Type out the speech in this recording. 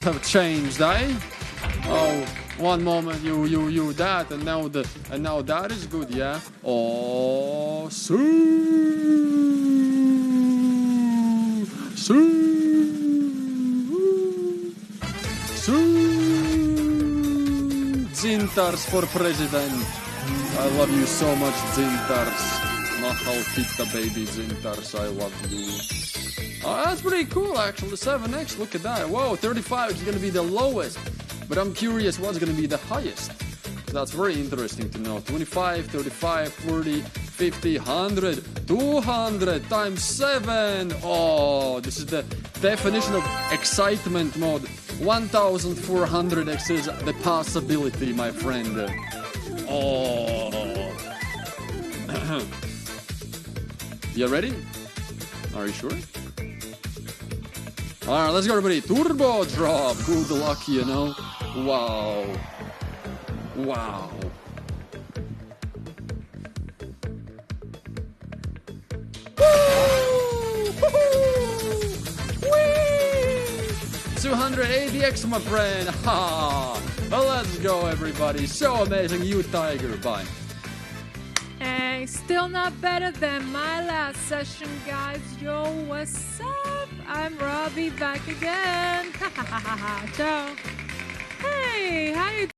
have changed, eh? Oh, one moment you that, and now that is good, yeah. Oh, Zintars for president. I love you so much, Zintars. Mahal Pita baby Zintars, I love you. Oh, that's pretty cool, actually. 7x, look at that. Whoa, 35 is going to be the lowest. But I'm curious what's going to be the highest. That's very interesting to know. 25, 35, 40, 50, 100, 200 times 7. Oh, this is the definition of excitement mode. 1400x is the possibility, my friend. Oh. You ready? Are you sure? Alright, let's go, everybody. Turbo drop. Good luck, you know. Wow. Wow. Woo! 280x, my friend. Ha! Well, let's go, everybody. So amazing. You, Tiger. Bye. Hey, still not better than my last session, guys. Yo, what's up? I'm Robbie back again. Ciao. Hey, how you